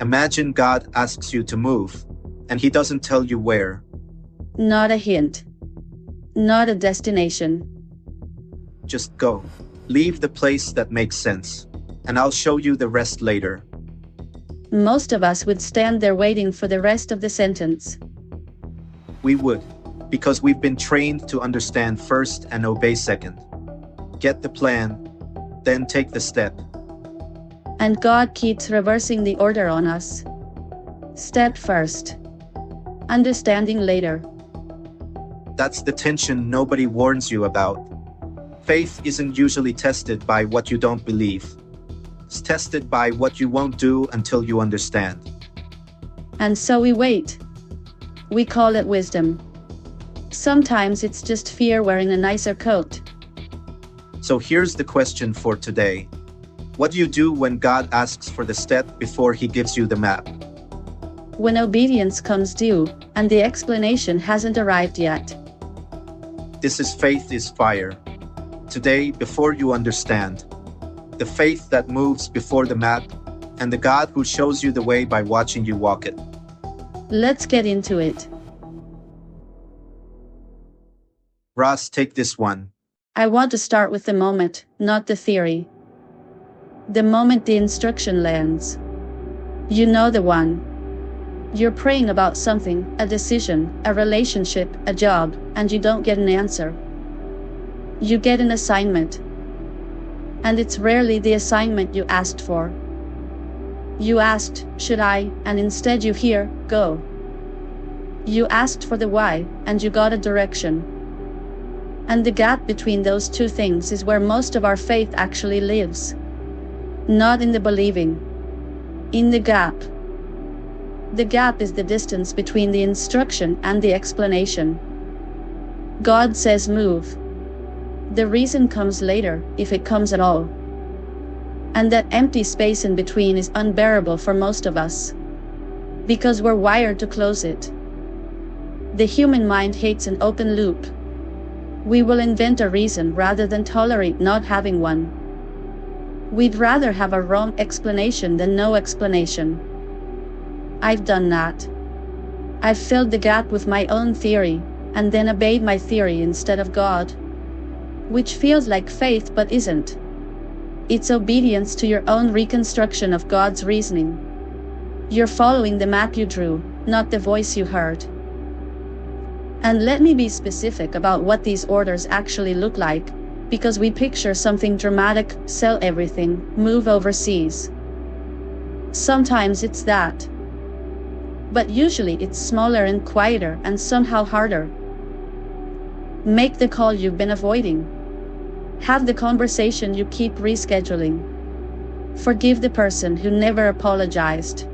Imagine God asks you to move, and He doesn't tell you where. Not a hint. Not a destination. Just go. Leave the place that makes sense, and I'll show you the rest later. Most of us would stand there waiting for the rest of the sentence. We would, because we've been trained to understand first and obey second. Get the plan, then take the step. And God keeps reversing the order on us. Step first. Understanding later. That's the tension nobody warns you about. Faith isn't usually tested by what you don't believe. It's tested by what you won't do until you understand. And so we wait. We call it wisdom. Sometimes it's just fear wearing a nicer coat. So here's the question for today. What do you do when God asks for the step before He gives you the map? When obedience comes due, and the explanation hasn't arrived yet. This is Faith is Fire. Today, before you understand, the faith that moves before the map, and the God who shows you the way by watching you walk it. Let's get into it. Ross, take this one. I want to start with the moment, not the theory. The moment the instruction lands. You know the one. You're praying about something, a decision, a relationship, a job, and you don't get an answer. You get an assignment. And it's rarely the assignment you asked for. You asked, should I, and instead you hear, go. You asked for the why, and you got a direction. And the gap between those two things is where most of our faith actually lives. Not in the believing. In the gap. The gap is the distance between the instruction and the explanation. God says move. The reason comes later, if it comes at all. And that empty space in between is unbearable for most of us. Because we're wired to close it. The human mind hates an open loop. We will invent a reason rather than tolerate not having one. We'd rather have a wrong explanation than no explanation. I've done that. I've filled the gap with my own theory, and then obeyed my theory instead of God. Which feels like faith but isn't. It's obedience to your own reconstruction of God's reasoning. You're following the map you drew, not the voice you heard. And let me be specific about what these orders actually look like, because we picture something dramatic, sell everything, move overseas. Sometimes it's that. But usually it's smaller and quieter and somehow harder. Make the call you've been avoiding. Have the conversation you keep rescheduling. Forgive the person who never apologized.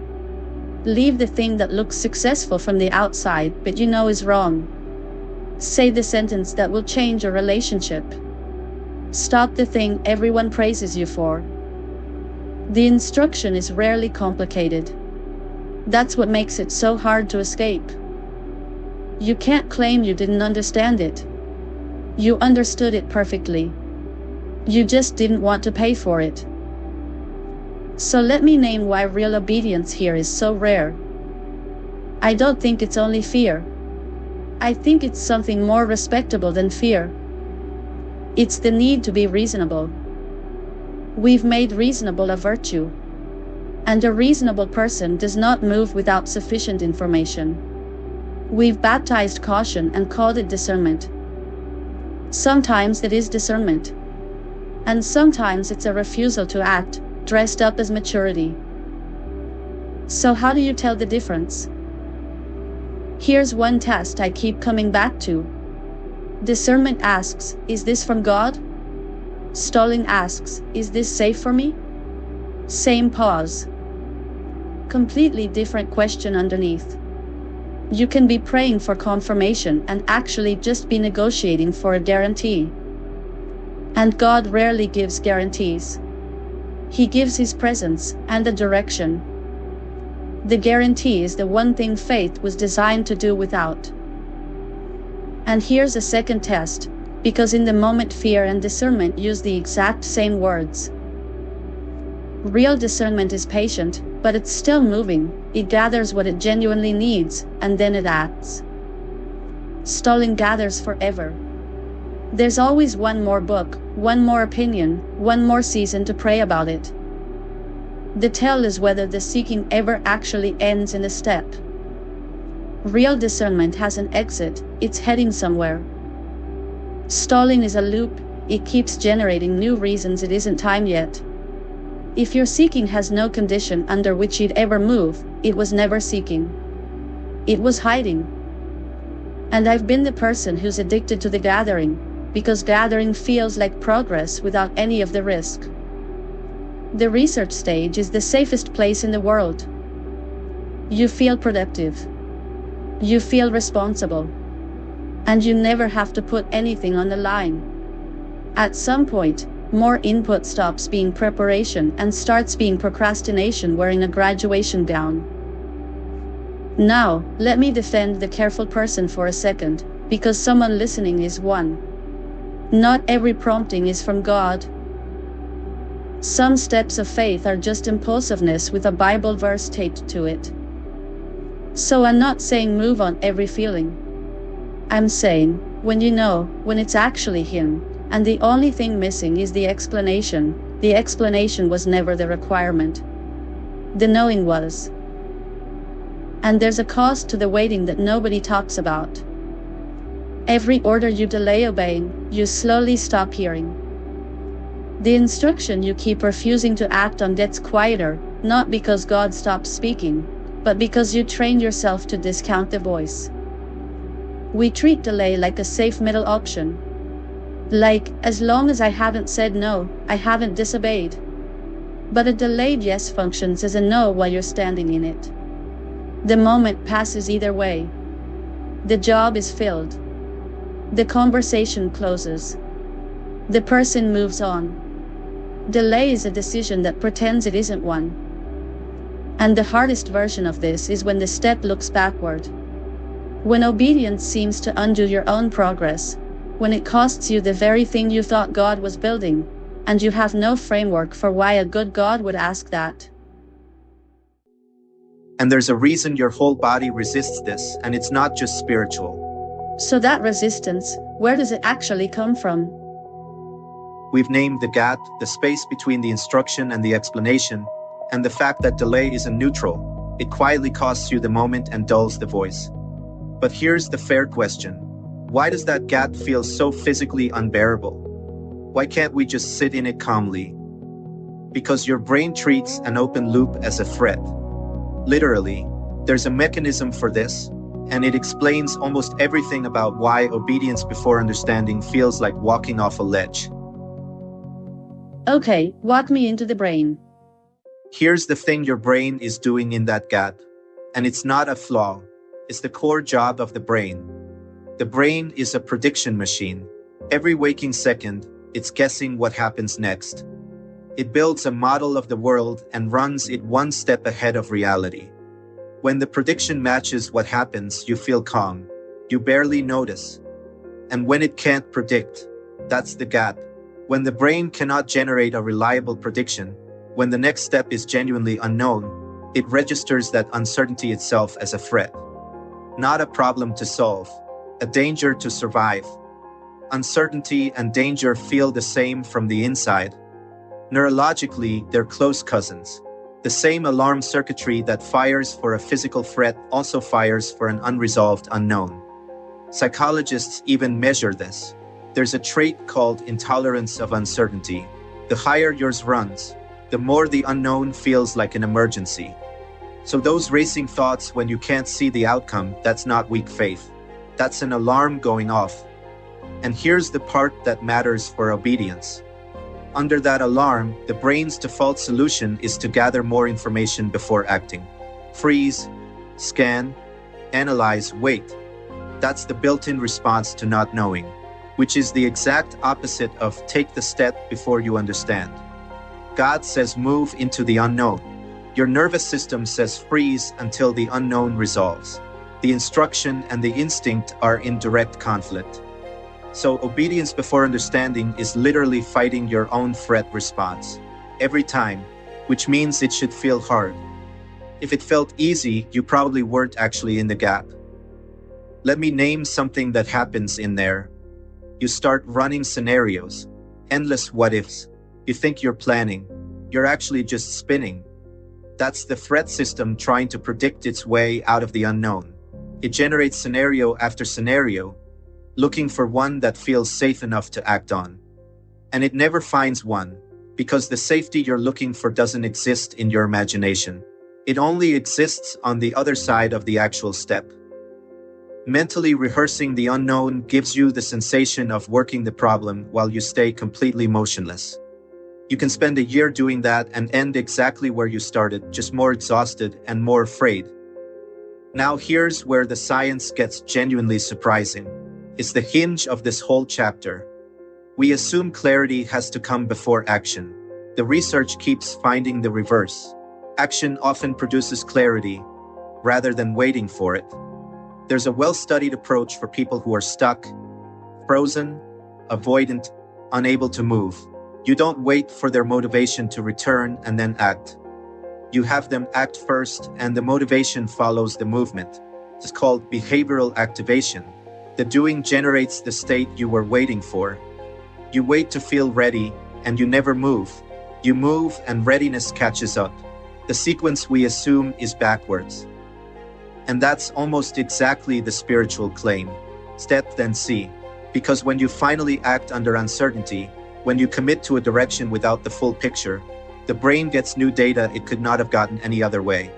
Leave the thing that looks successful from the outside but you know is wrong. Say the sentence that will change a relationship. Stop the thing everyone praises you for. The instruction is rarely complicated. That's what makes it so hard to escape. You can't claim you didn't understand it. You understood it perfectly. You just didn't want to pay for it. So let me name why real obedience here is so rare. I don't think it's only fear. I think it's something more respectable than fear. It's the need to be reasonable. We've made reasonable a virtue. And a reasonable person does not move without sufficient information. We've baptized caution and called it discernment. Sometimes it is discernment. And sometimes it's a refusal to act, dressed up as maturity. So how do you tell the difference? Here's one test I keep coming back to. Discernment asks, is this from God? Stalling asks, is this safe for me? Same pause. Completely different question underneath. You can be praying for confirmation and actually just be negotiating for a guarantee. And God rarely gives guarantees. He gives His presence and a direction. The guarantee is the one thing faith was designed to do without. And here's a second test, because in the moment fear and discernment use the exact same words. Real discernment is patient, but it's still moving. It gathers what it genuinely needs, and then it acts. Stalling gathers forever. There's always one more book, one more opinion, one more season to pray about it. The tell is whether the seeking ever actually ends in a step. Real discernment has an exit, it's heading somewhere. Stalling is a loop, it keeps generating new reasons it isn't time yet. If your seeking has no condition under which it ever move, it was never seeking. It was hiding. And I've been the person who's addicted to the gathering, because gathering feels like progress without any of the risk. The research stage is the safest place in the world. You feel productive. You feel responsible. And you never have to put anything on the line. At some point, more input stops being preparation and starts being procrastination wearing a graduation gown. Now, let me defend the careful person for a second, because someone listening is one. Not every prompting is from God. Some steps of faith are just impulsiveness with a Bible verse taped to it. So I'm not saying move on every feeling. I'm saying, when you know, when it's actually Him, and the only thing missing is the explanation was never the requirement. The knowing was. And there's a cost to the waiting that nobody talks about. Every order you delay obeying, you slowly stop hearing. The instruction you keep refusing to act on gets quieter, not because God stops speaking, but because you train yourself to discount the voice. We treat delay like a safe middle option. Like, as long as I haven't said no, I haven't disobeyed. But a delayed yes functions as a no while you're standing in it. The moment passes either way. The job is filled. The conversation closes. The person moves on. Delay is a decision that pretends it isn't one. And the hardest version of this is when the step looks backward. When obedience seems to undo your own progress. When it costs you the very thing you thought God was building, and you have no framework for why a good God would ask that. And there's a reason your whole body resists this, and it's not just spiritual. So that resistance, where does it actually come from? We've named the gap, the space between the instruction and the explanation, and the fact that delay isn't neutral. It quietly costs you the moment and dulls the voice. But here's the fair question. Why does that gap feel so physically unbearable? Why can't we just sit in it calmly? Because your brain treats an open loop as a threat. Literally, there's a mechanism for this, and it explains almost everything about why obedience before understanding feels like walking off a ledge. Okay, walk me into the brain. Here's the thing your brain is doing in that gap, and it's not a flaw, it's the core job of the brain. The brain is a prediction machine. Every waking second, it's guessing what happens next. It builds a model of the world and runs it one step ahead of reality. When the prediction matches what happens, you feel calm. You barely notice. And when it can't predict, that's the gap. When the brain cannot generate a reliable prediction, when the next step is genuinely unknown, it registers that uncertainty itself as a threat. Not a problem to solve. A danger to survive. Uncertainty and danger feel the same from the inside. Neurologically, they're close cousins. The same alarm circuitry that fires for a physical threat also fires for an unresolved unknown. Psychologists even measure this. There's a trait called intolerance of uncertainty. The higher yours runs, the more the unknown feels like an emergency. So those racing thoughts when you can't see the outcome, that's not weak faith. That's an alarm going off. And here's the part that matters for obedience. Under that alarm, the brain's default solution is to gather more information before acting. Freeze, scan, analyze, wait. That's the built-in response to not knowing, which is the exact opposite of take the step before you understand. God says move into the unknown. Your nervous system says freeze until the unknown resolves. The instruction and the instinct are in direct conflict. So obedience before understanding is literally fighting your own threat response. Every time, which means it should feel hard. If it felt easy, you probably weren't actually in the gap. Let me name something that happens in there. You start running scenarios, endless what ifs. You think you're planning. You're actually just spinning. That's the threat system trying to predict its way out of the unknown. It generates scenario after scenario, looking for one that feels safe enough to act on. And it never finds one, because the safety you're looking for doesn't exist in your imagination. It only exists on the other side of the actual step. Mentally rehearsing the unknown gives you the sensation of working the problem while you stay completely motionless. You can spend a year doing that and end exactly where you started, just more exhausted and more afraid. Now here's where the science gets genuinely surprising. It's the hinge of this whole chapter. We assume clarity has to come before action. The research keeps finding the reverse. Action often produces clarity, rather than waiting for it. There's a well-studied approach for people who are stuck, frozen, avoidant, unable to move. You don't wait for their motivation to return and then act. You have them act first, and the motivation follows the movement. It's called behavioral activation. The doing generates the state you were waiting for. You wait to feel ready, and you never move. You move, and readiness catches up. The sequence we assume is backwards. And that's almost exactly the spiritual claim. Step then see. Because when you finally act under uncertainty, when you commit to a direction without the full picture, the brain gets new data it could not have gotten any other way.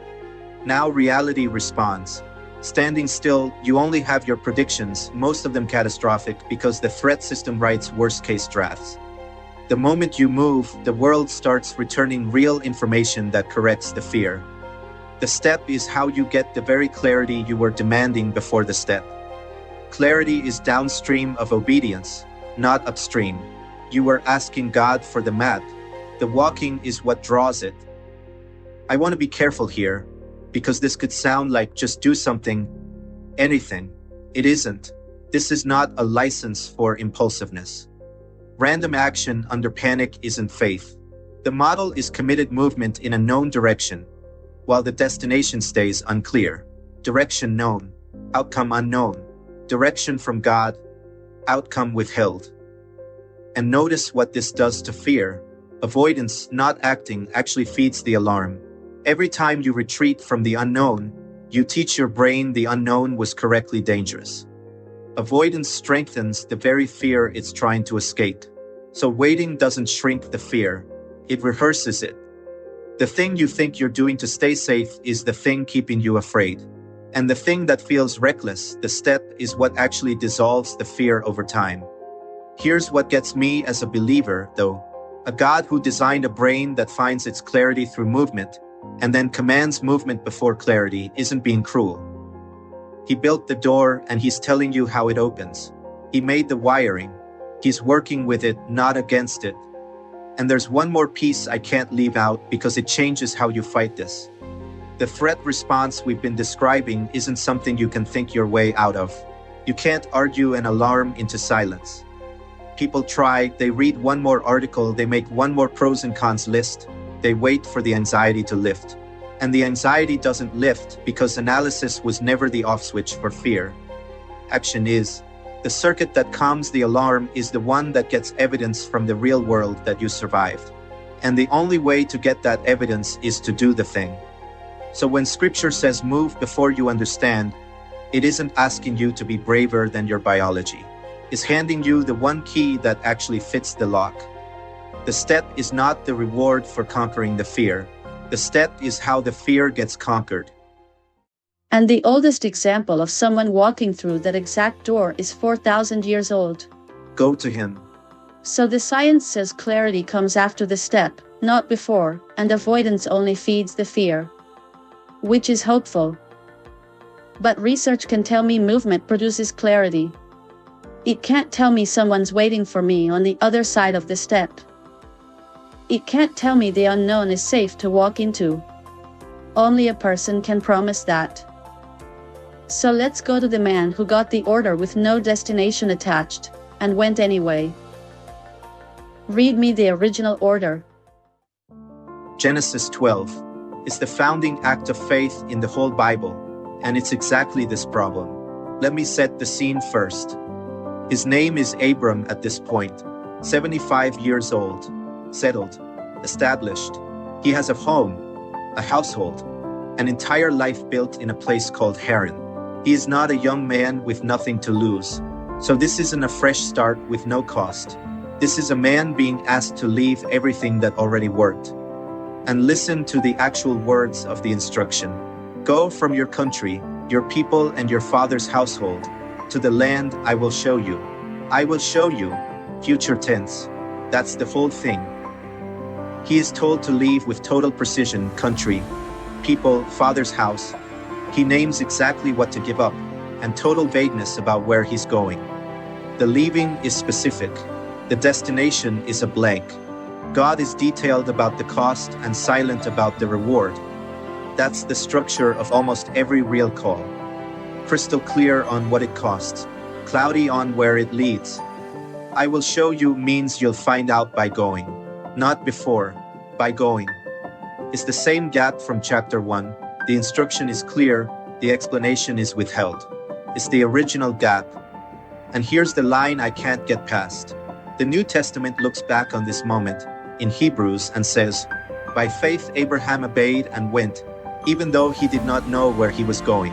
Now reality responds. Standing still, you only have your predictions, most of them catastrophic, because the threat system writes worst-case drafts. The moment you move, the world starts returning real information that corrects the fear. The step is how you get the very clarity you were demanding before the step. Clarity is downstream of obedience, not upstream. You were asking God for the map. The walking is what draws it. I want to be careful here, because this could sound like just do something, anything. It isn't. This is not a license for impulsiveness. Random action under panic isn't faith. The model is committed movement in a known direction, while the destination stays unclear. Direction known, outcome unknown. Direction from God, outcome withheld. And notice what this does to fear. Avoidance, not acting, actually feeds the alarm. Every time you retreat from the unknown, you teach your brain the unknown was correctly dangerous. Avoidance strengthens the very fear it's trying to escape. So waiting doesn't shrink the fear, it rehearses it. The thing you think you're doing to stay safe is the thing keeping you afraid. And the thing that feels reckless, the step, is what actually dissolves the fear over time. Here's what gets me as a believer, though. A God who designed a brain that finds its clarity through movement, and then commands movement before clarity, isn't being cruel. He built the door, and he's telling you how it opens. He made the wiring. He's working with it, not against it. And there's one more piece I can't leave out because it changes how you fight this. The threat response we've been describing isn't something you can think your way out of. You can't argue an alarm into silence. People try, they read one more article, they make one more pros and cons list, they wait for the anxiety to lift. And the anxiety doesn't lift because analysis was never the off switch for fear. Action is. The circuit that calms the alarm is the one that gets evidence from the real world that you survived. And the only way to get that evidence is to do the thing. So when scripture says move before you understand, it isn't asking you to be braver than your biology. It's handing you the one key that actually fits the lock. The step is not the reward for conquering the fear. The step is how the fear gets conquered. And the oldest example of someone walking through that exact door is 4,000 years old. Go to him. So the science says clarity comes after the step, not before, and avoidance only feeds the fear. Which is hopeful. But research can tell me movement produces clarity. It can't tell me someone's waiting for me on the other side of the step. It can't tell me the unknown is safe to walk into. Only a person can promise that. So let's go to the man who got the order with no destination attached, and went anyway. Read me the original order. Genesis 12. It's the founding act of faith in the whole Bible, and it's exactly this problem. Let me set the scene first. His name is Abram at this point, 75 years old, settled, established. He has a home, a household, an entire life built in a place called Haran. He is not a young man with nothing to lose. So this isn't a fresh start with no cost. This is a man being asked to leave everything that already worked. And listen to the actual words of the instruction. Go from your country, your people and your father's household, to the land I will show you. I will show you, future tense. That's the whole thing. He is told to leave with total precision country, people, father's house. He names exactly what to give up, and total vagueness about where he's going. The leaving is specific. The destination is a blank. God is detailed about the cost and silent about the reward. That's the structure of almost every real call. Crystal clear on what it costs, cloudy on where it leads. I will show you means you'll find out by going, not before, by going. It's the same gap from chapter 1. The instruction is clear, the explanation is withheld. It's the original gap. And here's the line I can't get past. The New Testament looks back on this moment in Hebrews and says, by faith Abraham obeyed and went, even though he did not know where he was going.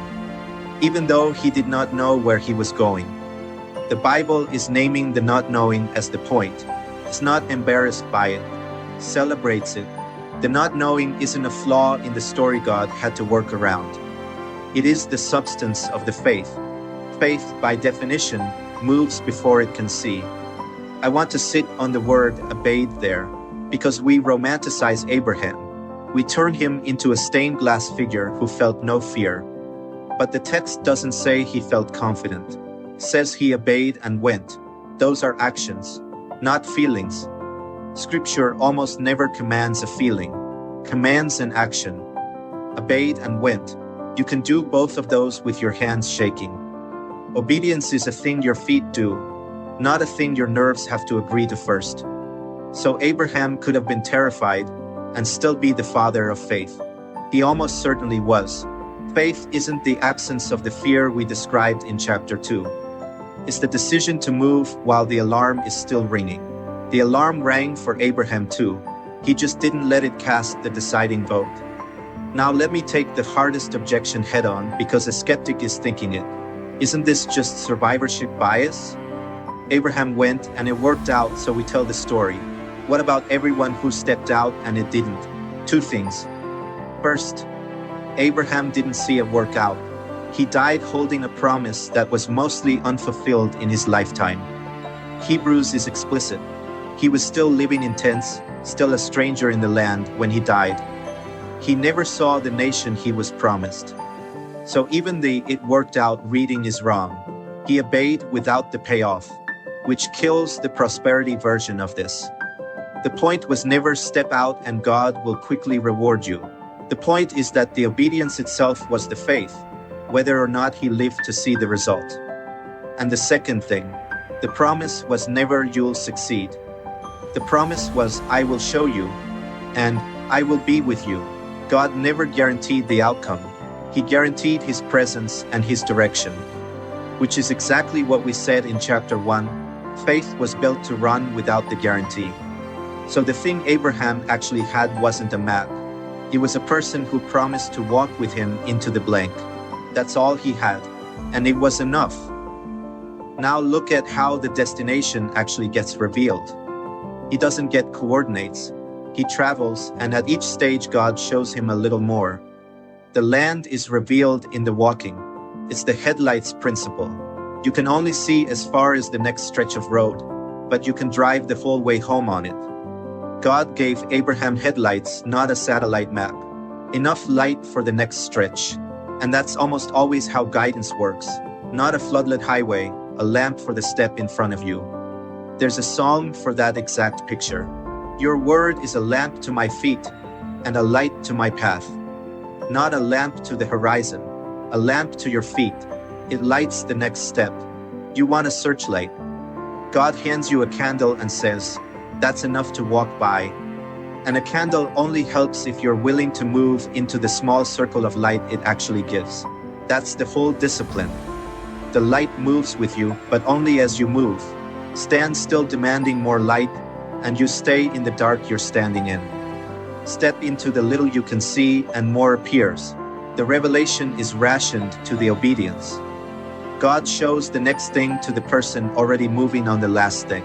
Even though he did not know where he was going. The Bible is naming the not knowing as the point. It's not embarrassed by it, celebrates it. The not knowing isn't a flaw in the story God had to work around. It is the substance of the faith. Faith, by definition, moves before it can see. I want to sit on the word obeyed there, because we romanticize Abraham. We turn him into a stained glass figure who felt no fear. But the text doesn't say he felt confident. It says he obeyed and went. Those are actions, not feelings. Scripture almost never commands a feeling, commands an action. Obeyed and went. You can do both of those with your hands shaking. Obedience is a thing your feet do, not a thing your nerves have to agree to first. So Abraham could have been terrified and still be the father of faith. He almost certainly was. Faith isn't the absence of the fear we described in chapter 2. It's the decision to move while the alarm is still ringing. The alarm rang for Abraham too. He just didn't let it cast the deciding vote. Now let me take the hardest objection head on because a skeptic is thinking it. Isn't this just survivorship bias? Abraham went and it worked out, so we tell the story. What about everyone who stepped out and it didn't? Two things. First, Abraham didn't see it work out. He died holding a promise that was mostly unfulfilled in his lifetime. Hebrews is explicit. He was still living in tents, still a stranger in the land when he died. He never saw the nation he was promised. So even the "it worked out" reading is wrong. He obeyed without the payoff, which kills the prosperity version of this. The point was never step out and God will quickly reward you. The point is that the obedience itself was the faith, whether or not he lived to see the result. And the second thing, the promise was never "you'll succeed." The promise was "I will show you," and "I will be with you." God never guaranteed the outcome. He guaranteed his presence and his direction, which is exactly what we said in chapter 1. Faith was built to run without the guarantee. So the thing Abraham actually had wasn't a map. He was a person who promised to walk with him into the blank. That's all he had, and it was enough. Now look at how the destination actually gets revealed. He doesn't get coordinates. He travels, and at each stage God shows him a little more. The land is revealed in the walking. It's the headlights principle. You can only see as far as the next stretch of road, but you can drive the whole way home on it. God gave Abraham headlights, not a satellite map. Enough light for the next stretch. And that's almost always how guidance works. Not a floodlit highway, a lamp for the step in front of you. There's a song for that exact picture. Your word is a lamp to my feet and a light to my path. Not a lamp to the horizon, a lamp to your feet. It lights the next step. You want a searchlight. God hands you a candle and says, that's enough to walk by. And a candle only helps if you're willing to move into the small circle of light it actually gives. That's the whole discipline. The light moves with you, but only as you move. Stand still demanding more light, and you stay in the dark you're standing in. Step into the little you can see, and more appears. The revelation is rationed to the obedience. God shows the next thing to the person already moving on the last thing.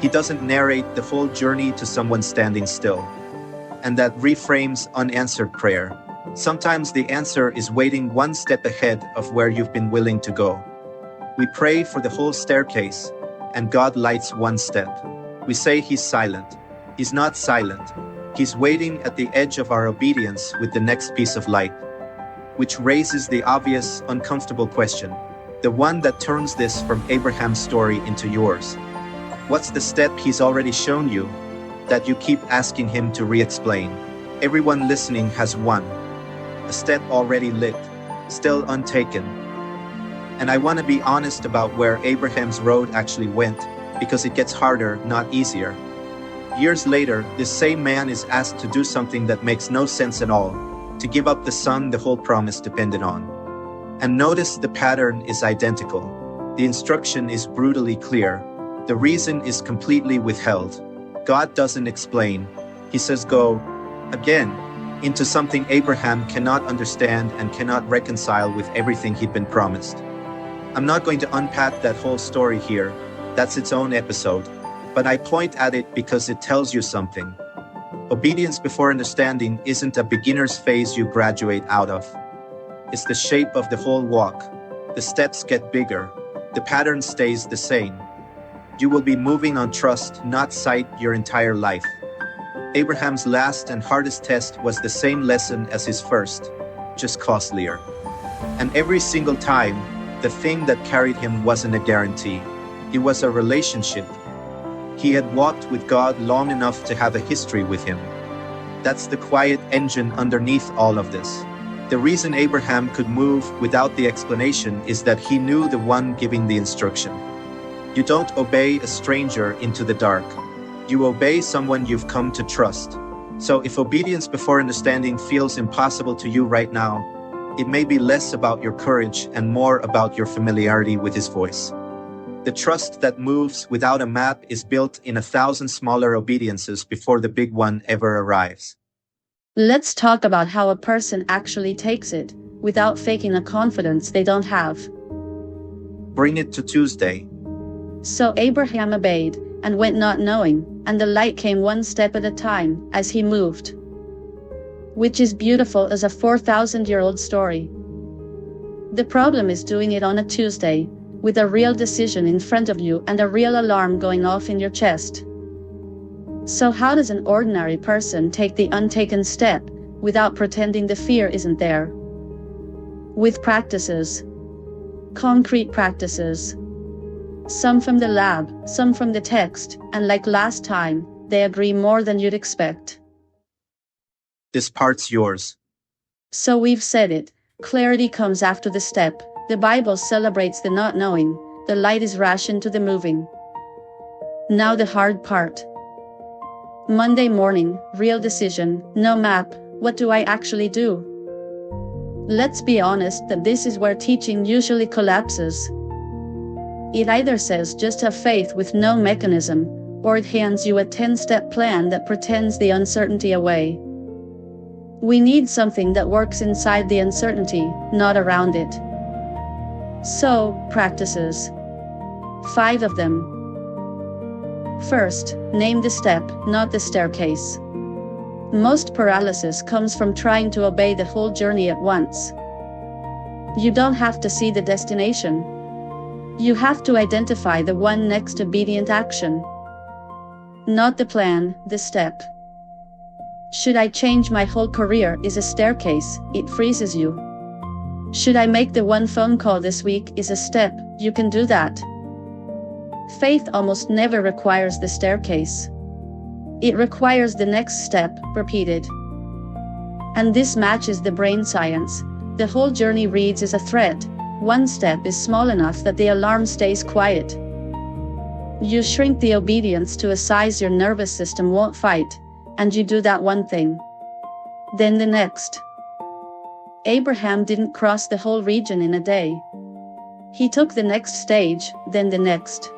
He doesn't narrate the whole journey to someone standing still. And that reframes unanswered prayer. Sometimes the answer is waiting one step ahead of where you've been willing to go. We pray for the whole staircase, and God lights one step. We say He's silent. He's not silent. He's waiting at the edge of our obedience with the next piece of light. Which raises the obvious, uncomfortable question. The one that turns this from Abraham's story into yours. What's the step He's already shown you that you keep asking Him to re-explain? Everyone listening has one. A step already lit, still untaken. And I want to be honest about where Abraham's road actually went, because it gets harder, not easier. Years later, this same man is asked to do something that makes no sense at all, to give up the son the whole promise depended on. And notice the pattern is identical. The instruction is brutally clear. The reason is completely withheld. God doesn't explain. He says go, again, into something Abraham cannot understand and cannot reconcile with everything he'd been promised. I'm not going to unpack that whole story here. That's its own episode. But I point at it because it tells you something. Obedience before understanding isn't a beginner's phase you graduate out of. It's the shape of the whole walk. The steps get bigger. The pattern stays the same. You will be moving on trust, not sight, your entire life. Abraham's last and hardest test was the same lesson as his first, just costlier. And every single time, the thing that carried him wasn't a guarantee. It was a relationship. He had walked with God long enough to have a history with Him. That's the quiet engine underneath all of this. The reason Abraham could move without the explanation is that he knew the one giving the instruction. You don't obey a stranger into the dark. You obey someone you've come to trust. So if obedience before understanding feels impossible to you right now, it may be less about your courage and more about your familiarity with His voice. The trust that moves without a map is built in 1,000 smaller obediences before the big one ever arrives. Let's talk about how a person actually takes it, without faking a confidence they don't have. Bring it to Tuesday. So Abraham obeyed, and went not knowing, and the light came one step at a time, as he moved. Which is beautiful as a 4,000-year-old story. The problem is doing it on a Tuesday, with a real decision in front of you and a real alarm going off in your chest. So how does an ordinary person take the untaken step, without pretending the fear isn't there? With practices. Concrete practices. Some from the lab, some from the text, and like last time, they agree more than you'd expect. This part's yours. So we've said it, clarity comes after the step. The Bible celebrates the not knowing, the light is rationed to the moving. Now the hard part. Monday morning, real decision, no map, what do I actually do? Let's be honest that this is where teaching usually collapses. It either says just have faith with no mechanism, or it hands you a 10-step plan that pretends the uncertainty away. We need something that works inside the uncertainty, not around it. So, practices. 5 of them. First, name the step, not the staircase. Most paralysis comes from trying to obey the whole journey at once. You don't have to see the destination. You have to identify the one next obedient action. Not the plan, the step. Should I change my whole career is a staircase, it freezes you. Should I make the one phone call this week is a step, you can do that. Faith almost never requires the staircase. It requires the next step, repeated. And this matches the brain science. The whole journey reads as a thread. One step is small enough that the alarm stays quiet. You shrink the obedience to a size your nervous system won't fight, and you do that one thing. Then the next. Abraham didn't cross the whole region in a day. He took the next stage, then the next.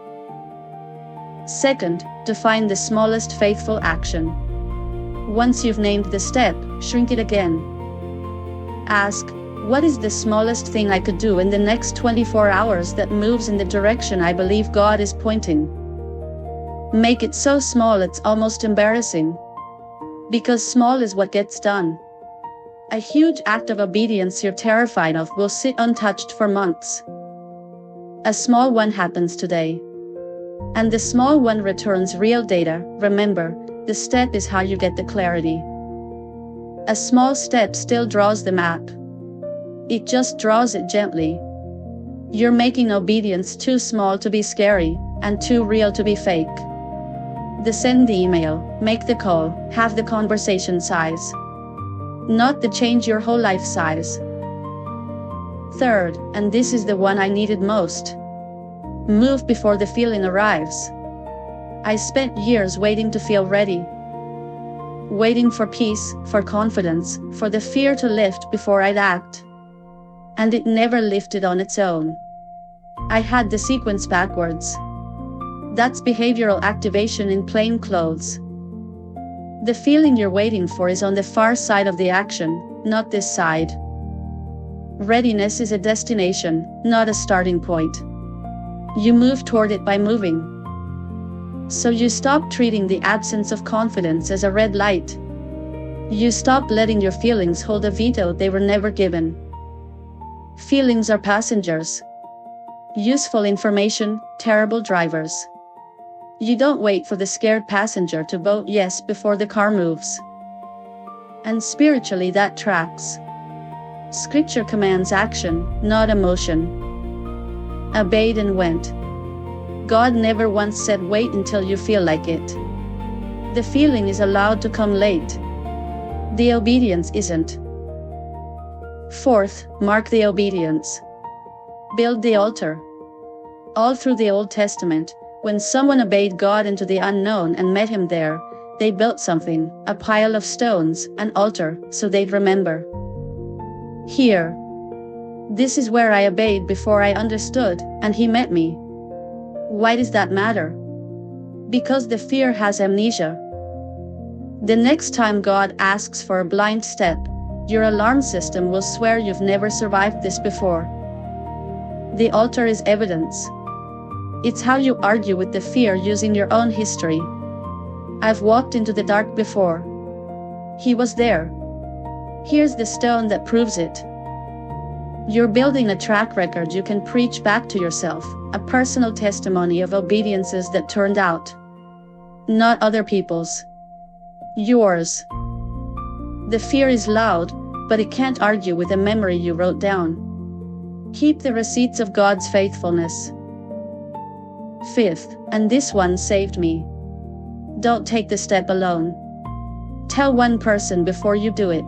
Second, define the smallest faithful action. Once you've named the step, shrink it again. Ask, what is the smallest thing I could do in the next 24 hours that moves in the direction I believe God is pointing? Make it so small it's almost embarrassing. Because small is what gets done. A huge act of obedience you're terrified of will sit untouched for months. A small one happens today. And the small one returns real data. Remember, the step is how you get the clarity. A small step still draws the map. It just draws it gently. You're making obedience too small to be scary, and too real to be fake. Send the email, make the call, have the conversation size. Not the change your whole life size. Third, and this is the one I needed most. Move before the feeling arrives. I spent years waiting to feel ready. Waiting for peace, for confidence, for the fear to lift before I'd act. And it never lifted on its own. I had the sequence backwards. That's behavioral activation in plain clothes. The feeling you're waiting for is on the far side of the action, not this side. Readiness is a destination, not a starting point. You move toward it by moving. So you stop treating the absence of confidence as a red light. You stop letting your feelings hold a veto they were never given. Feelings are passengers. Useful information, terrible drivers. You don't wait for the scared passenger to vote yes before the car moves. And spiritually that tracks. Scripture commands action, not emotion. Obeyed and went. God never once said wait until you feel like it. The feeling is allowed to come late. The obedience isn't. Fourth, mark the obedience. Build the altar. All through the Old Testament, when someone obeyed God into the unknown and met him there, they built something, a pile of stones, an altar, so they'd remember. Here. This is where I obeyed before I understood, and he met me. Why does that matter? Because the fear has amnesia. The next time God asks for a blind step, your alarm system will swear you've never survived this before. The altar is evidence. It's how you argue with the fear using your own history. I've walked into the dark before. He was there. Here's the stone that proves it. You're building a track record you can preach back to yourself, a personal testimony of obediences that turned out. Not other people's. Yours. The fear is loud, but it can't argue with a memory you wrote down. Keep the receipts of God's faithfulness. Fifth, and this one saved me. Don't take the step alone. Tell one person before you do it.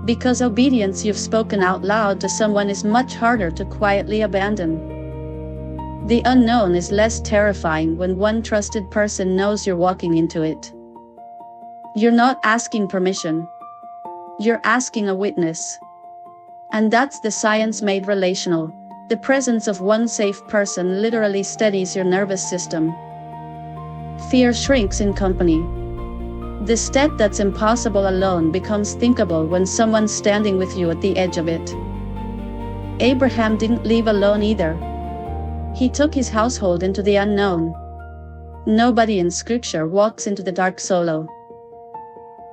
Because obedience you've spoken out loud to someone is much harder to quietly abandon. The unknown is less terrifying when one trusted person knows you're walking into it. You're not asking permission. You're asking a witness. And that's the science made relational. The presence of one safe person literally steadies your nervous system. Fear shrinks in company. The step that's impossible alone becomes thinkable when someone's standing with you at the edge of it. Abraham didn't leave alone either. He took his household into the unknown. Nobody in Scripture walks into the dark solo.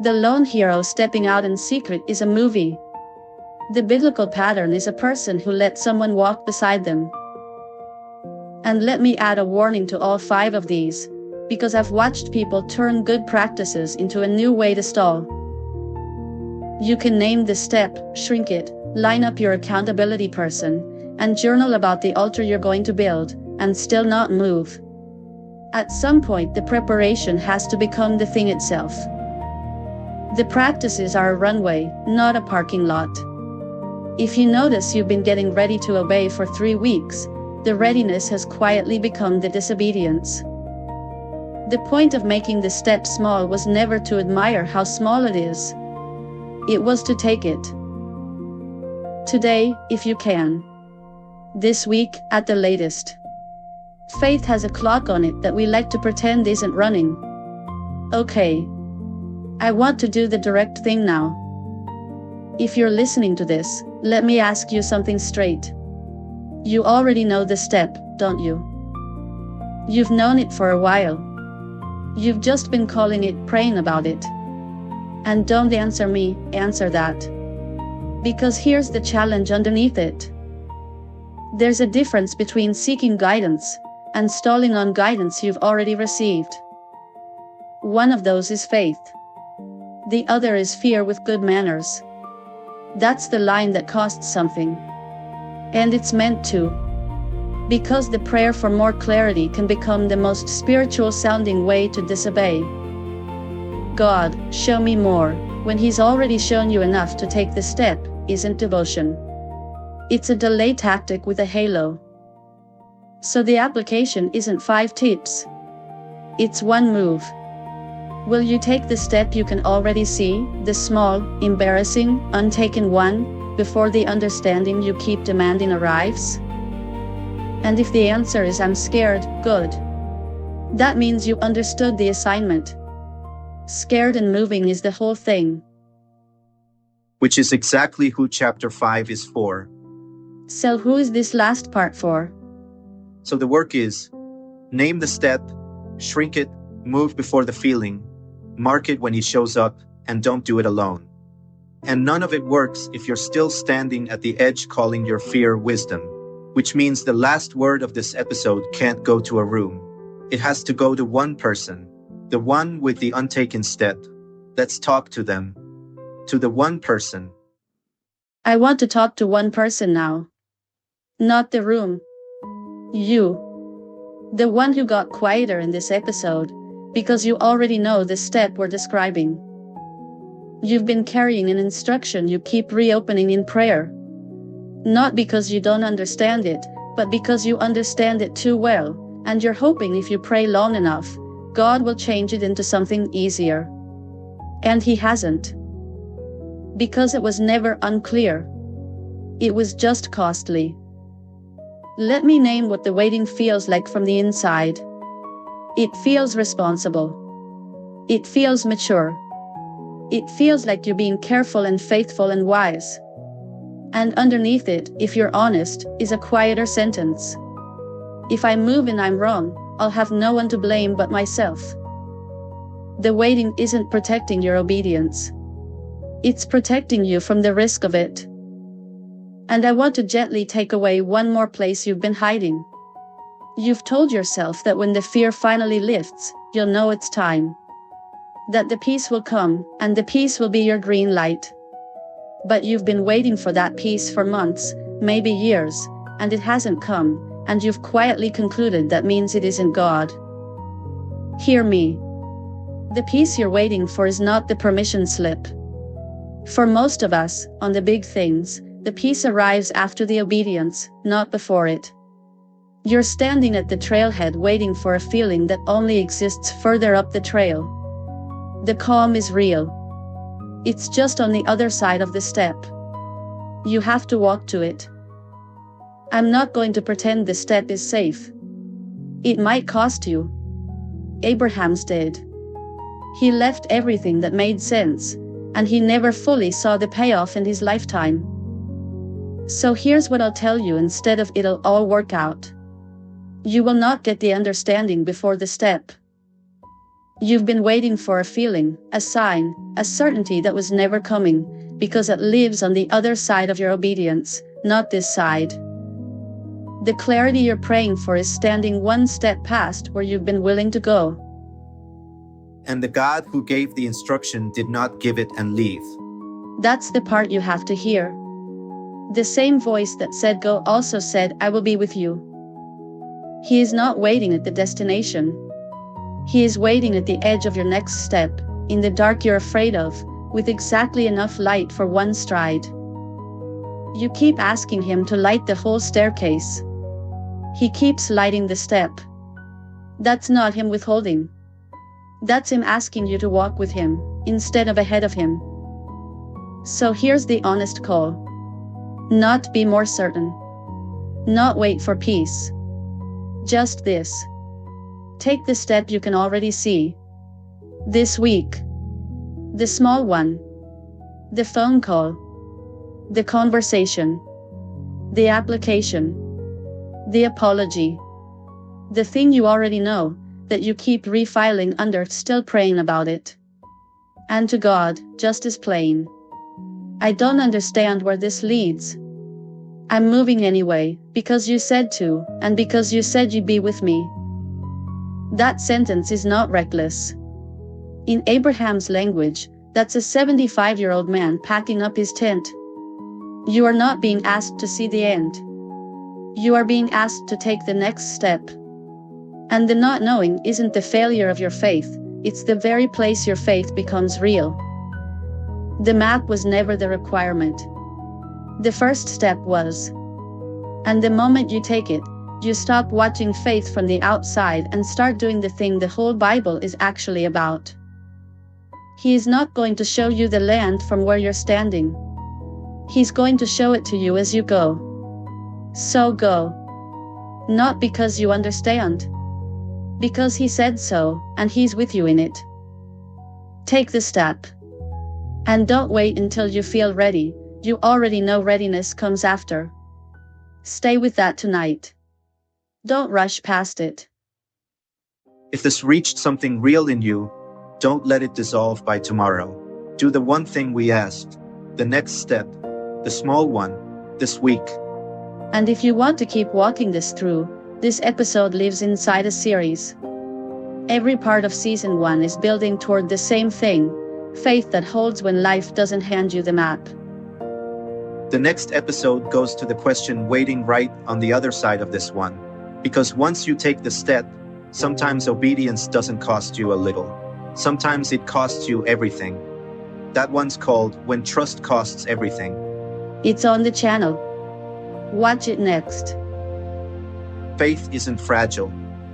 The lone hero stepping out in secret is a movie. The biblical pattern is a person who lets someone walk beside them. And let me add a warning to all 5 of these, because I've watched people turn good practices into a new way to stall. You can name the step, shrink it, line up your accountability person, and journal about the altar you're going to build, and still not move. At some point the preparation has to become the thing itself. The practices are a runway, not a parking lot. If you notice you've been getting ready to obey for 3 weeks, the readiness has quietly become the disobedience. The point of making the step small was never to admire how small it is. It was to take it. Today, if you can. This week, at the latest. Faith has a clock on it that we like to pretend isn't running. Okay. I want to do the direct thing now. If you're listening to this, let me ask you something straight. You already know the step, don't you? You've known it for a while. You've just been calling it, praying about it. And don't answer me, answer that. Because here's the challenge underneath it. There's a difference between seeking guidance and stalling on guidance you've already received. One of those is faith. The other is fear with good manners. That's the line that costs something. And it's meant to. Because the prayer for more clarity can become the most spiritual sounding way to disobey. God, show me more, when He's already shown you enough to take the step, isn't devotion. It's a delay tactic with a halo. So the application isn't 5 tips. It's one move. Will you take the step you can already see, the small, embarrassing, untaken one, before the understanding you keep demanding arrives? And if the answer is I'm scared, good. That means you understood the assignment. Scared and moving is the whole thing. Which is exactly who chapter 5 is for. So who is this last part for? So the work is, name the step, shrink it, move before the feeling, mark it when he shows up, and don't do it alone. And none of it works if you're still standing at the edge calling your fear wisdom, which means the last word of this episode can't go to a room. It has to go to one person, the one with the untaken step. Let's talk to them. To the one person. I want to talk to one person now. Not the room. You. The one who got quieter in this episode, because you already know the step we're describing. You've been carrying an instruction you keep reopening in prayer. Not because you don't understand it, but because you understand it too well, and you're hoping if you pray long enough, God will change it into something easier. And He hasn't. Because it was never unclear. It was just costly. Let me name what the waiting feels like from the inside. It feels responsible. It feels mature. It feels like you're being careful and faithful and wise. And underneath it, if you're honest, is a quieter sentence. If I move and I'm wrong, I'll have no one to blame but myself. The waiting isn't protecting your obedience. It's protecting you from the risk of it. And I want to gently take away one more place you've been hiding. You've told yourself that when the fear finally lifts, you'll know it's time. That the peace will come, and the peace will be your green light. But you've been waiting for that peace for months, maybe years, and it hasn't come, and you've quietly concluded that means it isn't God. Hear me. The peace you're waiting for is not the permission slip. For most of us, on the big things, the peace arrives after the obedience, not before it. You're standing at the trailhead waiting for a feeling that only exists further up the trail. The calm is real. It's just on the other side of the step. You have to walk to it. I'm not going to pretend the step is safe. It might cost you. Abraham's did. He left everything that made sense, and he never fully saw the payoff in his lifetime. So here's what I'll tell you instead of it'll all work out. You will not get the understanding before the step. You've been waiting for a feeling, a sign, a certainty that was never coming, because it lives on the other side of your obedience, not this side. The clarity you're praying for is standing one step past where you've been willing to go. And the God who gave the instruction did not give it and leave. That's the part you have to hear. The same voice that said go also said, I will be with you. He is not waiting at the destination. He is waiting at the edge of your next step, in the dark you're afraid of, with exactly enough light for one stride. You keep asking him to light the whole staircase. He keeps lighting the step. That's not him withholding. That's him asking you to walk with him, instead of ahead of him. So here's the honest call. Not be more certain. Not wait for peace. Just this. Take the step you can already see. This week. The small one. The phone call. The conversation. The application. The apology. The thing you already know, that you keep refiling under, still praying about it. And to God, just as plain. I don't understand where this leads. I'm moving anyway, because you said to, and because you said you'd be with me. That sentence is not reckless. In Abraham's language, that's a 75-year-old man packing up his tent. You are not being asked to see the end. You are being asked to take the next step. And the not knowing isn't the failure of your faith, it's the very place your faith becomes real. The map was never the requirement. The first step was. And the moment you take it, you stop watching faith from the outside and start doing the thing the whole Bible is actually about. He is not going to show you the land from where you're standing. He's going to show it to you as you go. So go. Not because you understand. Because he said so, and he's with you in it. Take the step. And don't wait until you feel ready, you already know readiness comes after. Stay with that tonight. Don't rush past it. If this reached something real in you, don't let it dissolve by tomorrow. Do the one thing we asked, the next step, the small one, this week. And if you want to keep walking this through, this episode lives inside a series. Every part of season 1 is building toward the same thing, faith that holds when life doesn't hand you the map. The next episode goes to the question waiting right on the other side of this one. Because once you take the step, sometimes obedience doesn't cost you a little. Sometimes it costs you everything. That one's called When Trust Costs Everything. It's on the channel. Watch it next. Faith isn't fragile.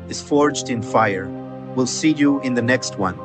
It's forged in fire. We'll see you in the next one.